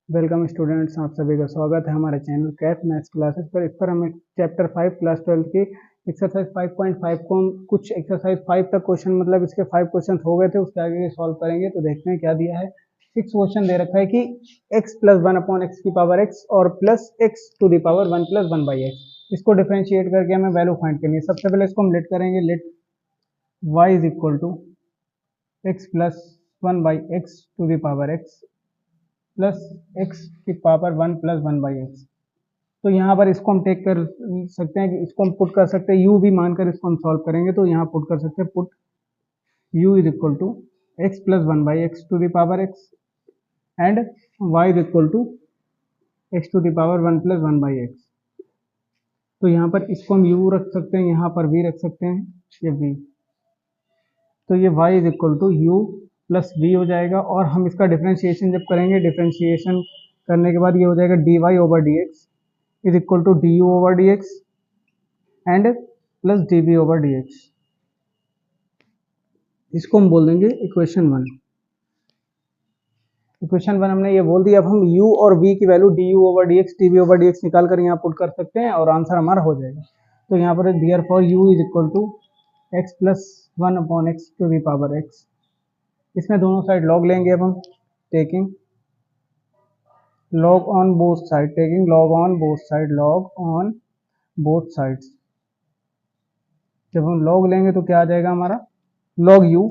Welcome students, आप सभी का स्वागत है हमारे चैनल कैफ मैथ्स क्लासेस पर। इस पर हमें चैप्टर 5 क्लास 12 की एक्सरसाइज 5.5 को हम कुछ एक्सरसाइज 5 तक क्वेश्चन मतलब इसके 5 क्वेश्चन हो गए थे, उसके आगे के सॉल्व करेंगे। तो देखते हैं क्या दिया है। 6 क्वेश्चन दे रखा है कि x प्लस 1 अपॉन एक्स की पावर x और plus x to the power 1 plus 1 by x, इसको डिफ्रेंशिएट करके हमें वैल्यू फाइंड करनी है। सबसे पहले इसको हम लेट करेंगे। Let y is equal to x plus 1 by x to the power x plus x की पावर 1 प्लस 1 बाई एक्स। तो यहाँ पर इसको हम टेक कर सकते हैं कि इसको हम पुट कर सकते हैं, u भी मानकर इसको हम सॉल्व करेंगे। तो यहाँ पुट कर सकते हैं, put u is equal to x plus 1 by x to the power x and y is equal to x to the power 1 plus 1 by x. तो यहाँ पर इसको हम u रख सकते हैं, यहाँ पर v रख सकते हैं, ये v। तो ये y is equal to u plus v हो जाएगा। और हम इसका डिफ्रेंशिएशन जब करेंगे, डिफ्रेंशिएशन करने के बाद ये हो जाएगा dy over dx is equal to du over dx and plus dv over dx। इसको हम बोल देंगे इक्वेशन 1। इक्वेशन 1 हमने ये बोल दिया। अब हम u और v की value du over dx dv over dx निकाल कर यहाँ पुट कर सकते हैं और आंसर हमारा हो जाएगा। तो यहाँ पर therefore u is equal to x plus 1 upon x to the power x. इसमें दोनों साइड लॉग लेंगे। अब हम taking log on both side, taking log on both side, log on both sides। जब हम log लेंगे तो क्या आ जाएगा हमारा, log u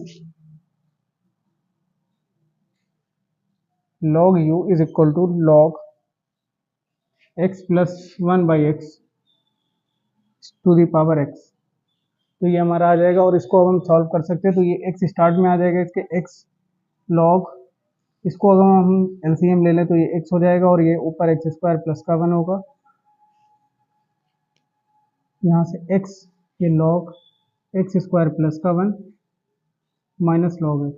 is equal to log x plus 1 by x to the power x। तो ये हमारा आ जाएगा और इसको अब हम सॉल्व कर सकते हैं। तो ये x स्टार्ट में आ जाएगा, इसके x log, इसको अगर हम एलसीएम ले लें तो ये x हो जाएगा और ये ऊपर एक्स स्क्वायर प्लस का 1 होगा। यहाँ से x, ये log एक्स स्क्वायर प्लस का 1 माइनस log x।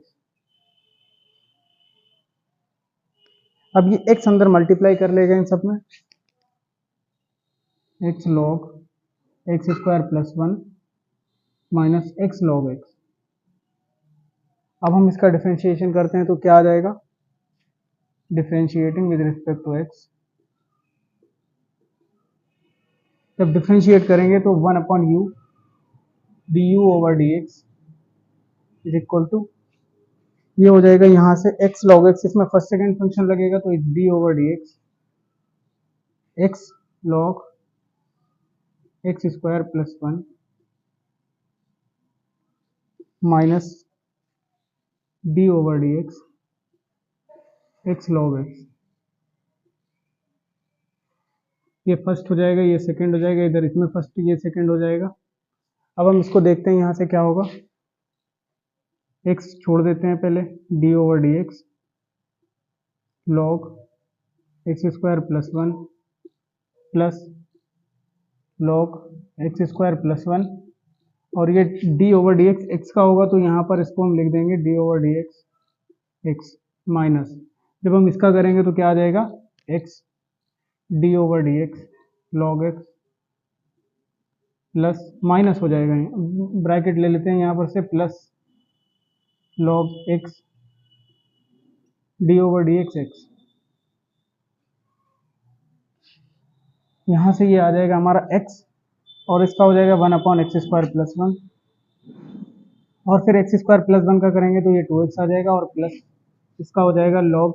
अब ये x अंदर मल्टीप्लाई कर लेगा इन सब में, x log x square plus 1 minus x log x। अब हम इसका डिफरेंशिएशन करते हैं तो क्या आ जाएगा, differentiating with respect to x। जब डिफरेंशिएट करेंगे तो 1 upon u d u over d x is equal to, ये हो जाएगा यहाँ से x log x, इसमें फर्स्ट सेकेंड फंक्शन लगेगा तो d over d x log x square plus 1 minus d over d x log x। ये first हो जाएगा, ये सेकंड हो जाएगा, इधर इसमें फर्स्ट ये सेकंड हो जाएगा। अब हम इसको देखते हैं यहाँ से क्या होगा, x छोड़ देते हैं पहले, D over d x log x square plus 1 plus log x square plus 1, और ये D over d x x का होगा तो यहाँ पर इसको हम लिख देंगे D over d x x minus, जब हम इसका करेंगे तो क्या आ जाएगा, x D over d x log x plus minus हो जाएगा, ब्रैकेट ले लेते हैं यहाँ पर से, plus log x D over d x x. यहाँ से ये आ जाएगा हमारा x और इसका हो जाएगा 1 अपॉन एक्स स्क्वायर प्लस 1, और फिर एक्स स्क्वायर प्लस 1 का करेंगे तो ये 2x आ जाएगा और प्लस इसका हो जाएगा log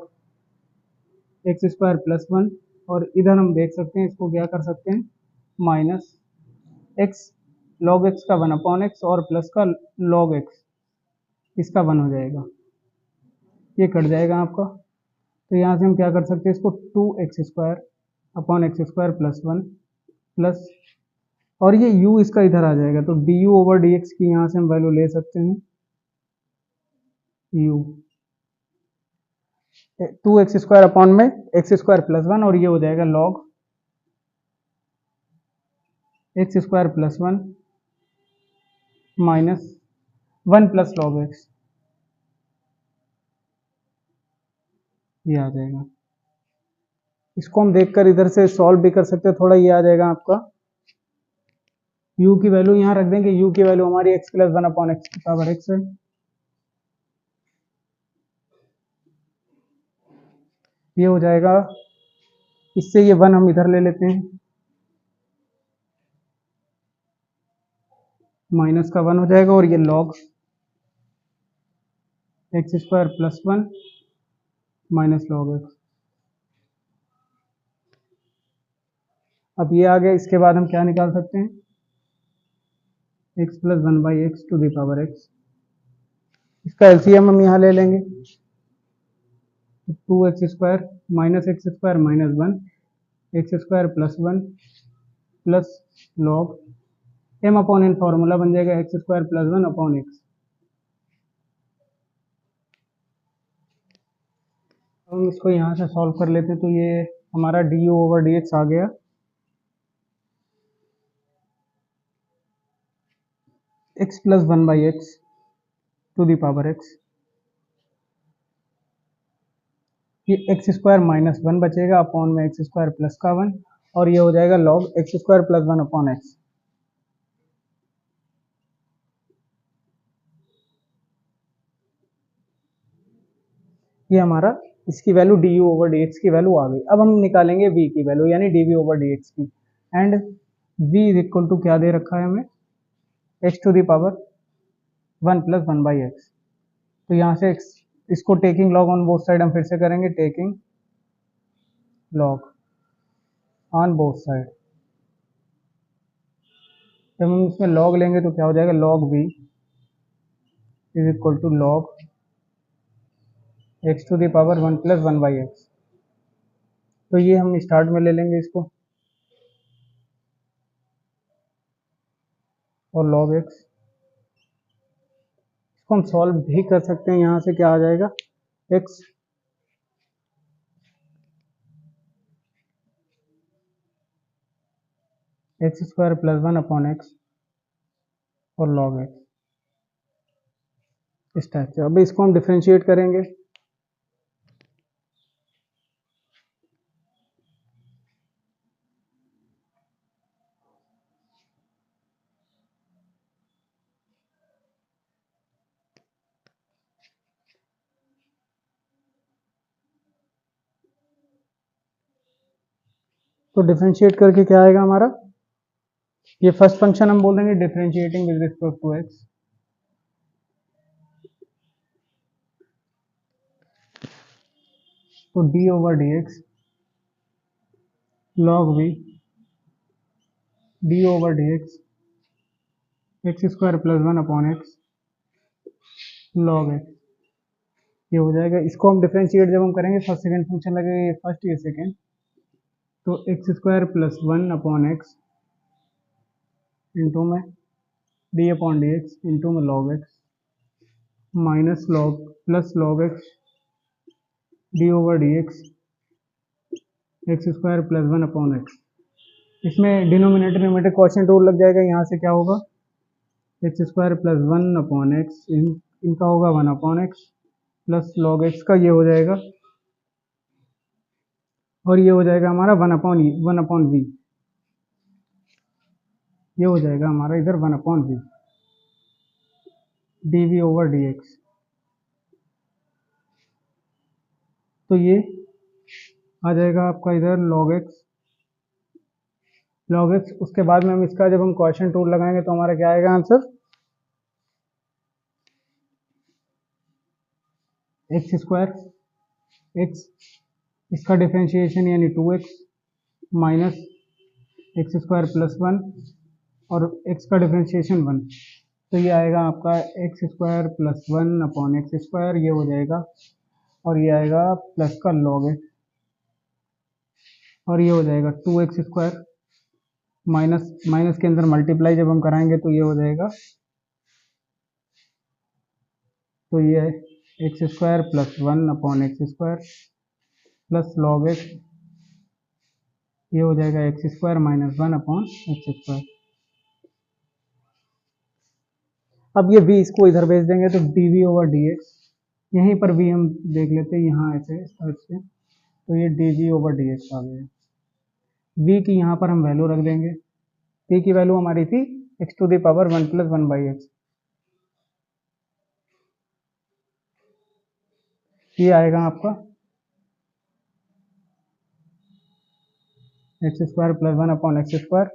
एक्स स्क्वायर प्लस 1, और इधर हम देख सकते हैं इसको क्या कर सकते हैं, माइनस एक्स log x का 1 अपॉन एक्स और प्लस का log x, इसका 1 हो जाएगा, ये कट जाएगा आपका। तो यहाँ से हम क्या कर सकते हैं, इसको 2x square upon x square plus 1 plus, और ये u इसका इधर आ जाएगा तो D u over d x की यहाँ से हम वैल्यू ले सकते हैं, u 2x स्क्वायर अपॉन में एक्स स्क्वायर प्लस 1, और ये हो जाएगा log x square plus 1 minus 1 plus log x, ये आ जाएगा। इसको हम देखकर इधर से सॉल्व भी कर सकते हैं थोड़ा, ये आ जाएगा आपका, u की वैल्यू यहाँ रख देंगे, u की वैल्यू हमारी x प्लस 1 अपॉन एक्स की पावर x है। ये हो जाएगा, इससे ये 1 हम इधर ले लेते हैं, माइनस का 1 हो जाएगा, और ये log x square plus 1 minus log x. अब ये आ गया, इसके बाद हम क्या निकाल सकते हैं, x plus 1/x to the power x. इसका एलसीएम हम यहाँ ले लेंगे, 2x² minus x square minus 1 x square plus 1 plus log m upon n, formula बन जाएगा x square plus 1 upon x. हम इसको यहाँ से सॉल्व कर लेते हैं, तो ये हमारा du/dx आ गया x plus 1/x to the power x। ये एक्स स्क्वायर माइनस 1 बचेगा अपॉन में एक्स स्क्वायर प्लस का 1, और ये हो जाएगा log x square plus 1 upon x. ये हमारा इसकी वैल्यू du/dx की वैल्यू आ गई। अब हम निकालेंगे v की वैल्यू, यानी dv/dx की। And v is equal to क्या दे रखा है हमें, x to the power 1 plus 1/x। तो यहाँ से इसको taking log on both side हम फिर से करेंगे, taking log on both side. जब हम इसमें लॉग लेंगे तो क्या हो जाएगा, log v is equal to log x to the power 1 plus 1/x। तो ये हम स्टार्ट में ले लेंगे इसको, और लॉग एक्स, इसको हम सॉल्व भी कर सकते हैं। यहाँ से क्या आ जाएगा, x x square plus 1 upon x और लॉग एक्स, इस टाइप से। अब इसको हम डिफ्रेंशिएट करेंगे, तो डिफ्रेंशिएट करके क्या आएगा हमारा, ये फर्स्ट फंक्शन हम बोल देंगे differentiating with respect to x, तो d/dx log v d/dx x square plus 1 upon x log x, ये हो जाएगा। इसको हम डिफ्रेंशिएट जब हम करेंगे, फर्स्ट सेकंड फंक्शन लगेगा, ये फर्स्ट ये सेकंड, तो x square plus 1 upon x into में d/dx इंटू में log x minus log plus log x d/dx x square plus 1 upon x. इसमें डिनोमिनेटर न्यूमरेटर क्वोशिएंट रूल लग जाएगा। यहाँ से क्या होगा, x square plus 1 upon x, इनका होगा 1 upon x plus log x का ये हो जाएगा, और ये हो जाएगा हमारा 1 अपॉन वी, ये हो जाएगा हमारा इधर 1 अपॉन वी dv/dx। तो ये आ जाएगा आपका इधर log x। उसके बाद में हम इसका जब हम क्वोशिएंट रूल लगाएंगे तो हमारा क्या आएगा आंसर, एक्स स्क्वायर एक्स, इसका डिफरेंशिएशन यानी 2x minus x square plus 1 और x का डिफरेंशिएशन 1, तो ये आएगा आपका x square plus 1 upon x square, ये हो जाएगा, और ये आएगा प्लस का log x, और ये हो जाएगा 2x स्क्वायर माइनस माइनस के अंदर मल्टीप्लाई जब हम कराएंगे तो ये हो जाएगा, तो ये है x square plus 1 upon x square plus log x, ये हो जाएगा x square minus 1 upon x square. अब ये v इसको इधर भेज देंगे तो dv/dx, यहीं पर v हम देख लेते हैं, यहाँ ऐसे इस टाइप से, तो ये dv/dx आ गया। v की यहाँ पर हम वैल्यू रख देंगे, v की वैल्यू हमारी थी x to the power 1 plus 1/x, ये आएगा आपका x square plus 1/x²,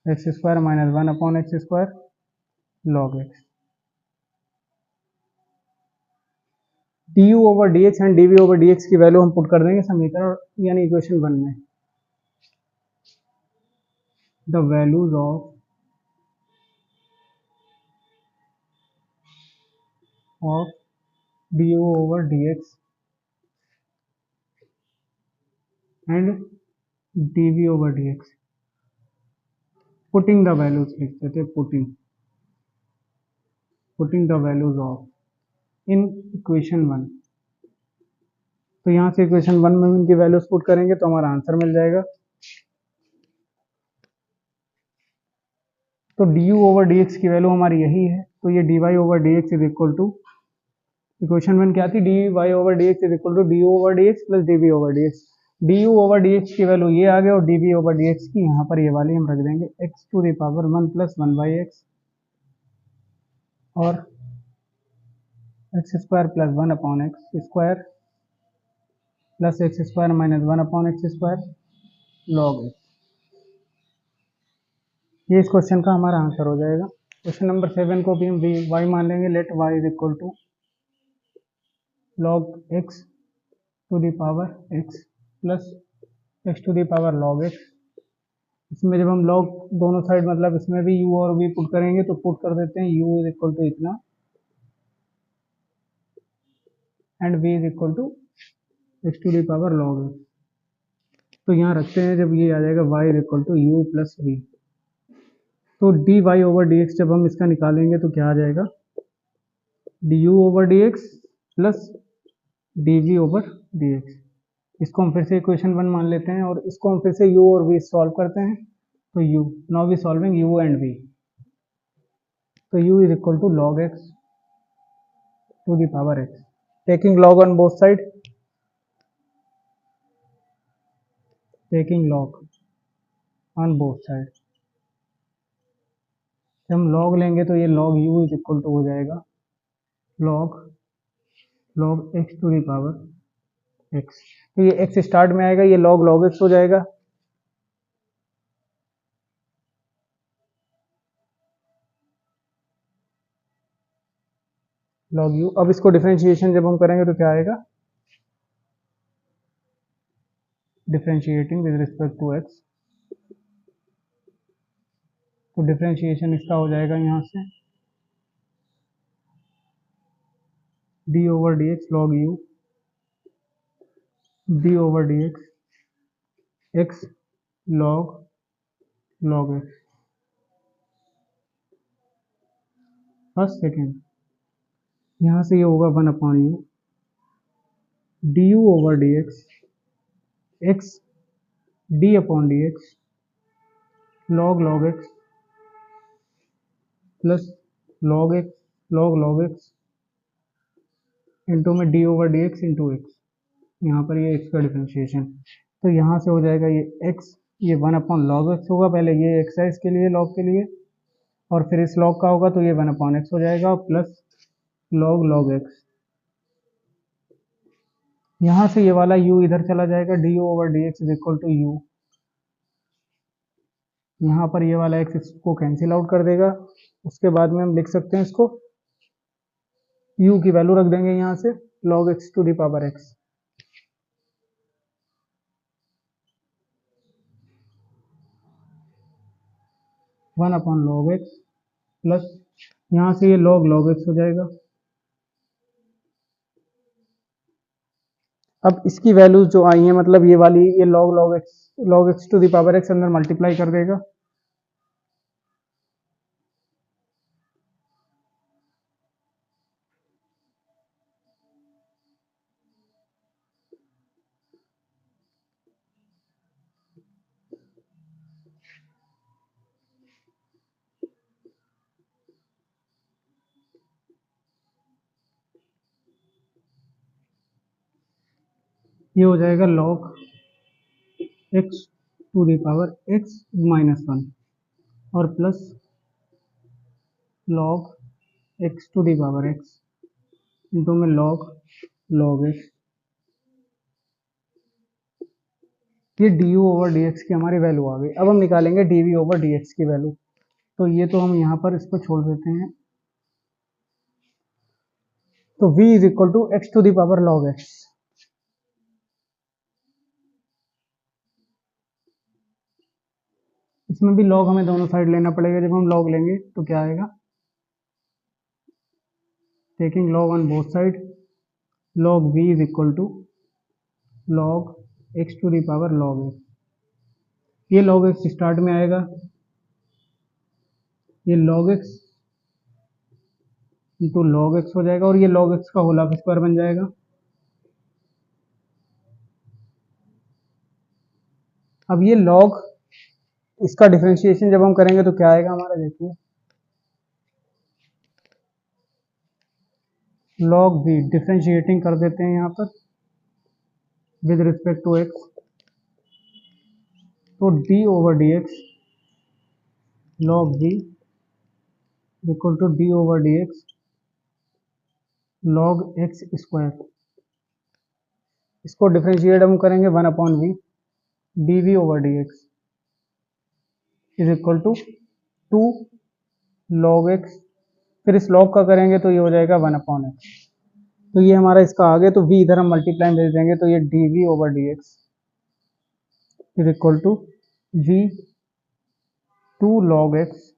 x² minus 1/x² log x। du/dx and dv/dx की वैल्यू हम पुट कर देंगे समीकरण यानी इक्वेशन 1 में। The values of du/dx and dv/dx, putting the values लिखते थे, putting the values of in equation 1। तो यहाँ से इक्वेशन 1 में इनकी वैल्यूज पुट करेंगे तो हमारा आंसर मिल जाएगा। तो du/dx की वैल्यू हमारी यही है, तो ये dy/dx is equal to, equation 1 क्या थी, dy/dx is equal to du/dx plus dv/dx। du/dx की वैल्यू ये आ गई और dv/dx की यहाँ पर ये वाली हम रख देंगे x⁻1 प्लस 1/x और x² plus 1/x² plus x² minus 1/x² log x। ये इस क्वेश्चन का हमारा आंसर हो जाएगा। क्वेश्चन नंबर 7 को भी हम y मान लेंगे। Let y is equal to log x to the power x plus x to the power log x। इसमें जब हम log दोनों साइड मतलब इसमें भी u और v पुट करेंगे तो पुट कर देते हैं u इज इक्वल टू इतना and v is equal to x to the power log x। तो यहाँ रखते हैं, जब ये आ जाएगा y is equal to u plus v, तो dy/dx जब हम इसका निकालेंगे तो क्या आ जाएगा, du/dx प्लस dv/dx। इसको हम फिर से इक्वेशन 1 मान लेते हैं और इसको हम फिर से u और v सॉल्व करते हैं। तो u, now we solving u and v, तो u is equal to log x to the power x, taking log on both side, taking log on both side. जब हम log लेंगे तो ये log u is equal to हो जाएगा log x to the power x। तो ये x start में आएगा, ये log x हो जाएगा। log u, अब इसको डिफरेंशिएशन जब हम करेंगे तो क्या आएगा, differentiating with respect to x, तो डिफरेंशिएशन इसका हो जाएगा यहाँ से d/dx log u d/dx x log x। First second, यहाँ से ये होगा 1/u du/dx x d/dx log x plus log x into में d/dx इंटू x, यहाँ पर ये x का डिफरेंशिएशन। तो यहाँ से हो जाएगा ये x, ये 1/log x होगा, पहले ये x है इसके लिए log के लिए, और फिर इस log का होगा तो ये 1/x हो जाएगा प्लस log x। यहाँ से ये वाला u इधर चला जाएगा, du/dx is equal to u, यहाँ पर ये वाला x इसको कैंसिल आउट कर देगा। उसके बाद में हम लिख सकते हैं इसको, u की वैल्यू रख देंगे यहाँ से log x to the power x, one upon log x plus यहाँ से ये log x हो जाएगा। अब इसकी वैल्यूज जो आई हैं, मतलब ये वाली, ये log x to the power x अंदर मल्टीप्लाई कर देगा। ये हो जाएगा log x to the power x minus 1 और plus log x to the power x into में log x ये d u over d x की हमारी वैल्यू आ गई। अब हम निकालेंगे d v over d x की वैल्यू। तो ये तो हम यहाँ पर इसको छोड़ देते हैं। तो v is equal to x to the power log x. इसमें भी लॉग हमें दोनों साइड लेना पड़ेगा। जब हम लॉग लेंगे तो क्या आएगा, taking log on both side, log v is equal to log x to the power log x. ये लॉग एक्स स्टार्ट में आएगा, ये log x into log x हो जाएगा, और ये लॉग एक्स का होल हाफ स्क्वायर बन जाएगा। अब ये लॉग, इसका डिफरेंशिएशन जब हम करेंगे तो क्या आएगा हमारा, देखिए लॉग v, डिफरेंशिएटिंग कर देते हैं यहाँ पर विद रिस्पेक्ट टू एक्स। तो d over d x log v equal to d over d x log x square. इसको डिफरेंशिएट हम करेंगे 1/v dv over d x is equal to 2 log x. फिर इस लॉग का करेंगे तो ये हो जाएगा 1/x। तो ये हमारा इसका आ गया। तो v इधर हम मल्टीप्लाई भेज देंगे, तो ये dv over d x is equal to v 2 log x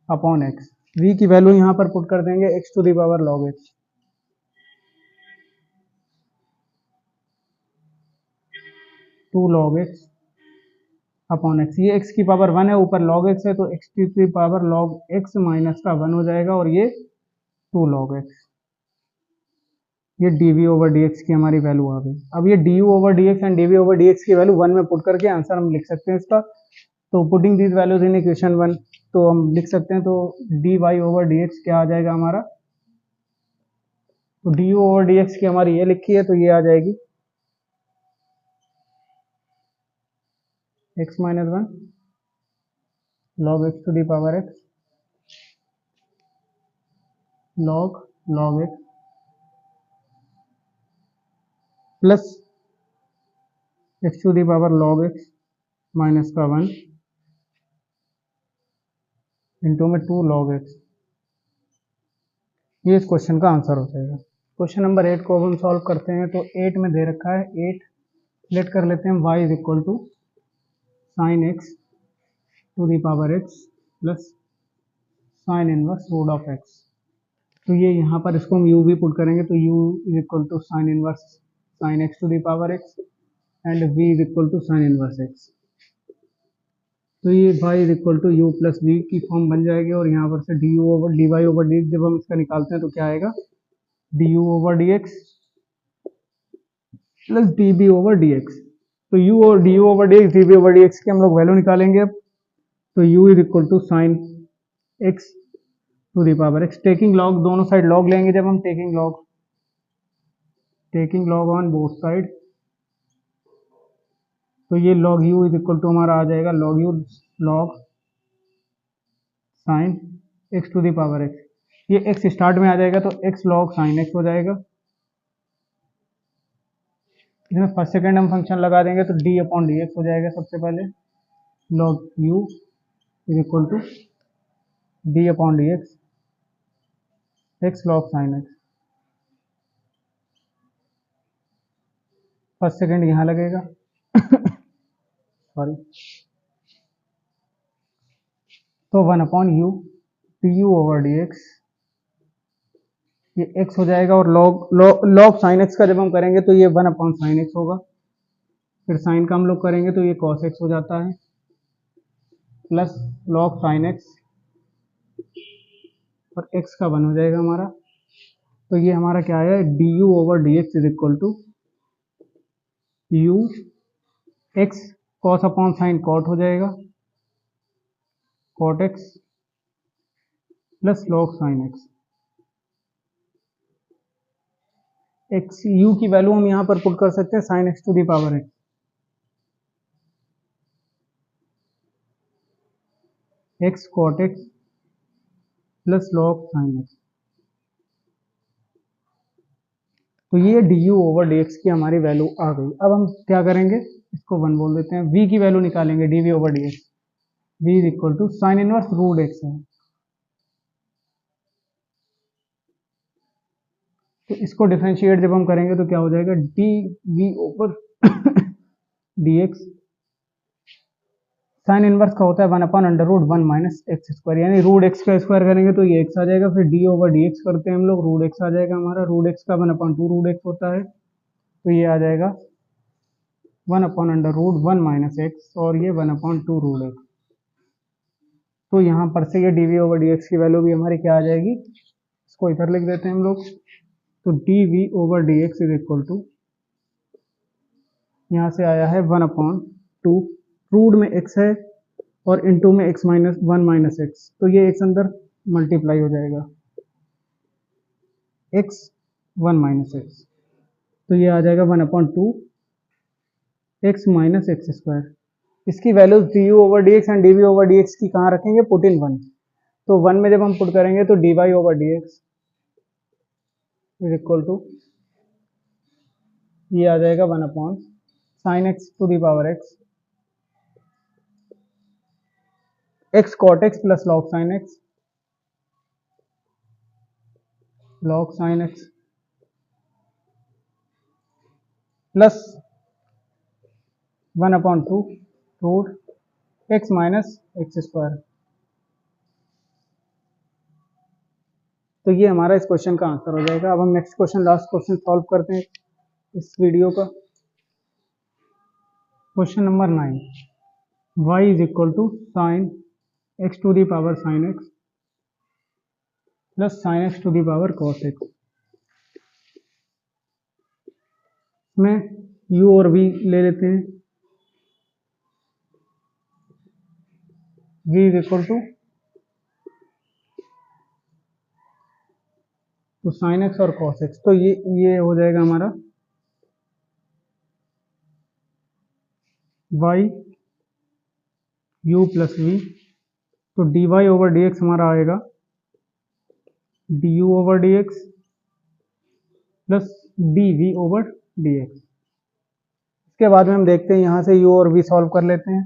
upon x. v की वैल्यू यहाँ पर पुट कर देंगे x to the power log x, 2 log x upon x. ये x की पावर 1 है, ऊपर लॉग एक्स है, तो x की पावर लॉग एक्स माइनस का 1 हो जाएगा, और ये 2 लॉग एक्स। ये dv ओवर dx की हमारी वैल्यू आ गई। अब ये du over dx and dv over dx की वैल्यू 1 में पुट करके आंसर हम लिख सकते हैं इसका। तो putting these values in equation 1, तो हम लिख सकते हैं। तो dy ओवर dx क्या आ जाएगा हमारा, तो du ओवर dx की हमारी ये लिखी है, तो ये आ जाएगी x minus 1 log x to the power x log x plus x to the power log x minus का 1 इंटू में 2 लॉग एक्स। ये इस क्वेश्चन का आंसर हो जाएगा। क्वेश्चन नंबर 8 को अब हम सॉल्व करते हैं। तो 8 में दे रखा है 8, लेट कर लेते हैं y is equal to sine x to the power x plus sine inverse root of x। तो ये यहाँ पर इसको हम u भी पुट करेंगे, तो u is equal to sine inverse sine x to the power x and v is equal to sine inverse x। तो ये y is equal to u plus v की फॉर्म बन जाएगी, और यहाँ पर से du over dy over dx जब हम इसका निकालते हैं तो क्या आएगा, du over dx plus db over dx। तो u और du over dx db over dx की हम लोग वैल्यू निकालेंगे अब। तो u is equal to sine x to the power x, taking log, दोनों साइड लॉग लेंगे जब हम, taking log on both side. तो ये log u is equal to हमारा आ जाएगा log u log sine x to the power x। ये x स्टार्ट में आ जाएगा, तो x लॉग साइन x हो जाएगा। इसमें फर्स्ट सेकंड हम फंक्शन लगा देंगे, तो d अपॉन डी एक्स हो जाएगा सबसे पहले, log u is equal to d upon d x x log sine x. First second यहाँ लगेगा सॉरी। तो 1 upon u du over dx, ये x हो जाएगा, और लॉग साइन x का जब हम करेंगे तो ये 1 अपॉन साइन x होगा। फिर साइन का हम लोग करेंगे तो ये cos x हो जाता है, प्लस लॉग साइन x और x का 1 हो जाएगा हमारा। तो ये हमारा क्या है, du over dx is equal to u x cos upon sine cot हो जाएगा, cot x plus log sine x। x u की वैल्यू हम यहाँ पर पुट कर सकते हैं sine x to the power x, x cot x plus log sine x। तो ये du ओवर dx की हमारी वैल्यू आ गई। अब हम क्या करेंगे, इसको 1 बोल देते हैं। v की वैल्यू निकालेंगे d v over d x, v is equal to sine inverse root x है, तो इसको डिफरेंशिएट जब हम करेंगे तो क्या हो जाएगा, d v over d x sine inverse का होता है 1/√1 माइनस एक्स स्क्वायर, यानी रूट एक्स का स्क्वायर करेंगे तो ये एक्स आ जाएगा, फिर डी ओवर डी एक्स करते हैं हम लोग, रूट एक्स आ जाएगा हमारा, रूट एक्स का 1/2 रूट एक्स होता है, तो ये आ जाएगा 1/√1 माइनस एक्स, और ये 1/2 रूट एक्स। तो यहाँ पर से ये d v over d x की वैल्यू भी हमारी क्या आ जाएगी, इसको इधर लिख देते हैं हम लोग, तो d v over d x is equal to, यहाँ से आया है 1/2, रूट में एक्स है और इनटू में x माइनस 1 माइनस एक्स, तो ये x अंदर मल्टीप्लाई हो जाएगा, x 1 माइनस एक्स, तो ये आ जाएगा 1/2 x माइनस एक्स स्क्वायर। इसकी values d u over d x and d v over d x की कहाँ रखेंगे, पुट इन 1, तो 1 में जब हम पुट करेंगे तो d y over d x is equal to, ये आ जाएगा 1/sin x to the power x, x cot x plus log sin x, log sin x plus 1/2 root x minus x square. तो ये हमारा इस question का answer हो जाएगा। अब हम next question, last question solve करते हैं इस वीडियो का। Question number 9, y is equal to sine x to the power sine x plus sine x to the power cos x, में u और v ले लेते हैं, v इज इक्वल टू, तो साइन एक्स और कॉस एक्स, तो ये हो जाएगा हमारा y u प्लस v, तो d y over d x हमारा आएगा D u over d x plus d v over d x. इसके बाद में हम देखते हैं यहाँ से u और v सॉल्व कर लेते हैं।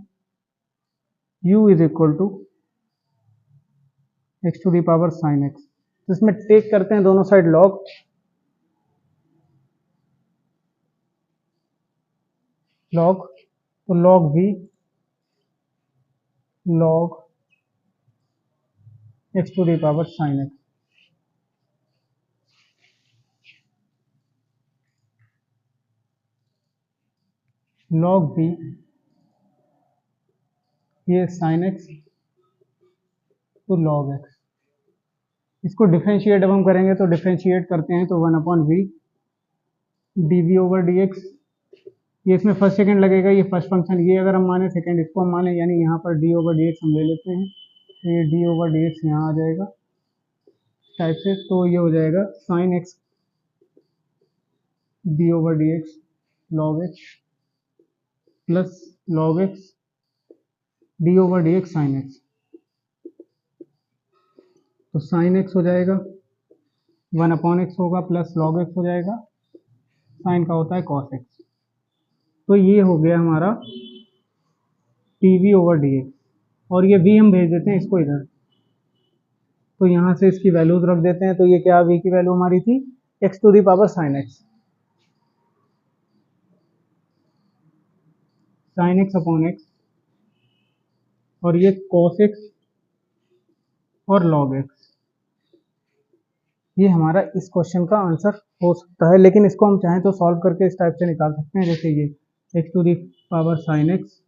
u is equal to x to the power sine x, तो इसमें टेक करते हैं दोनों साइड लॉग, तो log v log x to the power sine x, log v, ये साइन एक्स तो log x, इसको डिफरेंशिएट अब हम करेंगे तो डिफरेंशिएट करते हैं तो 1/v d v over d x, ये इसमें फर्स्ट सेकंड लगेगा, ये फर्स्ट फंक्शन, ये अगर हम माने सेकंड, इसको हम माने, यानी यहाँ पर डी ओवर डी एक्स हम ले लेते हैं, तो ये डी ओवर डी एक्स यहाँ आ जाएगा टाइप से, तो ये हो जाएगा sine x D over d x log x plus log x D over d x sign x, तो साइन एक्स हो जाएगा 1/x होगा प्लस लॉग एक्स हो जाएगा, साइन का होता है कॉस एक्स, तो ये हो गया हमारा d v over d x, और ये v हम भेज देते हैं इसको इधर, तो यहाँ से इसकी वैल्यूज रख देते हैं, तो ये क्या v की वैल्यू हमारी थी x to the power sine x upon x, और ये cos x और log x, ये हमारा इस क्वेश्चन का आंसर हो सकता है, लेकिन इसको हम चाहें तो सॉल्व करके इस टाइप से निकाल सकते हैं, जैसे ये x to the power sine x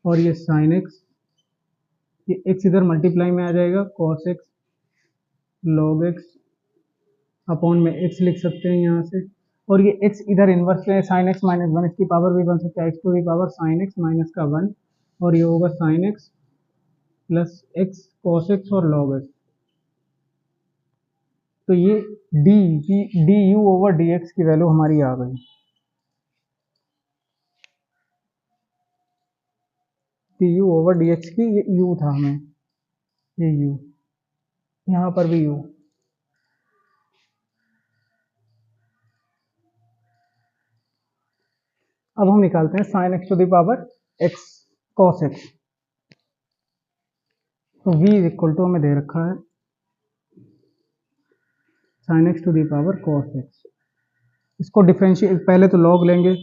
और ये साइन एक्स, ये x इधर मल्टीप्लाई में आ जाएगा cos x log x अपॉन में x लिख सकते हैं यहाँ से, और ये x इधर इन्वर्स में साइन एक्स माइनस 1, इसकी पावर भी बन सकता है x to the power sine x minus का 1, और ये होगा sine x plus x cos x और लॉग एक्स, तो ये d u over d x की वैल्यू हमारी आ गई, d u over d x की, ये यू था हमें, ये यू, यहाँ पर भी यू, अब हम निकालते हैं sine x to the power x cos x. तो v इज इक्वल टू हमें दे रखा है sine x to the power cos x. इसको डिफरेंशिएट, पहले तो लॉग लेंगे,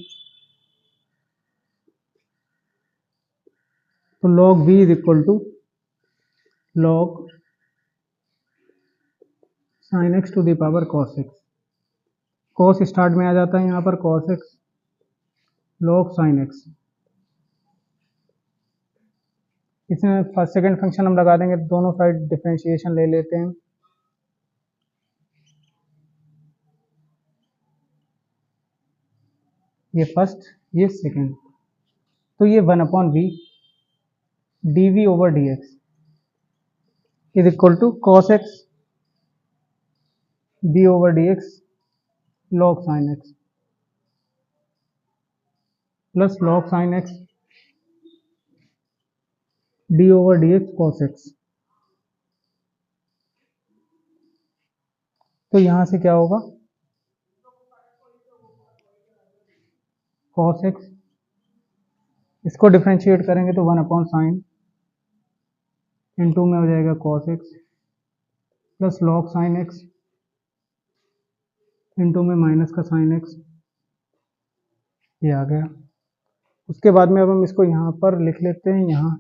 तो log v is equal to log sine x to the power cos x. Cos start में आ जाता है यहाँ पर, cos x log sine x. इसमें फर्स्ट सेकंड फंक्शन हम लगा देंगे, दोनों साइड डिफरेंशिएशन ले लेते हैं। ये फर्स्ट, ये सेकंड, तो ये 1/v dv over dx is equal to cos x d over dx log sin x plus log sin x d over dx cos x। तो यहां से क्या होगा, cos x, इसको डिफरेंशिएट करेंगे तो 1/sin, इनटू में हो जाएगा cos x plus log sin x, into में माइनस का sin x, ये आ गया। उसके बाद में अब हम इसको यहाँ पर लिख लेते हैं, यहाँ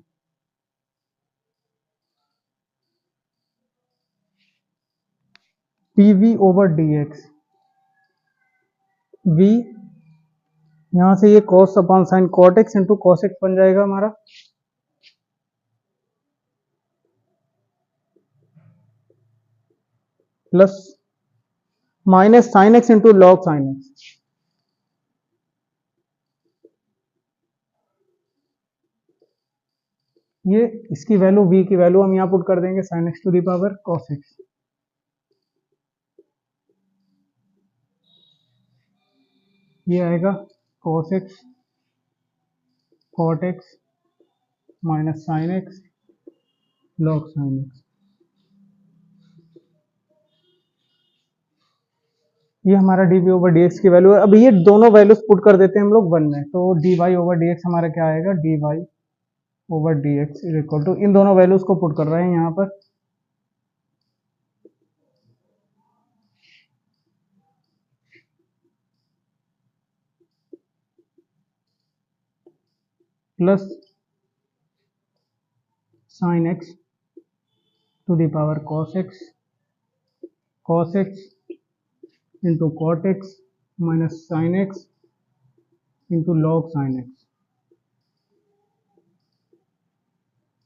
pv ओवर dx, v यहाँ से ये cos upon sine cot x into cos x बन जाएगा हमारा, plus minus sine x into log sine x। ये इसकी वैल्यू, v की वैल्यू हम यहाँ पुट कर देंगे sine x to the power cos x। ये आएगा cos x cot x minus sine x log sine x। ये हमारा dv ओवर dx की वैल्यू है। अब ये दोनों वैल्यूज पुट कर देते हैं हम लोग 1 में, तो dy ओवर dx हमारा क्या आएगा, dy over dx is equal to, इन दोनों वैल्यूज को पुट कर रहे हैं यहाँ पर, plus sine x to the power cos x into cot x minus sine x into log sine x।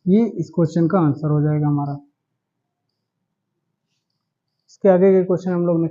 ये इस क्वेश्चन का आंसर हो जाएगा हमारा। इसके आगे के क्वेश्चन हम लोग नेक्स्ट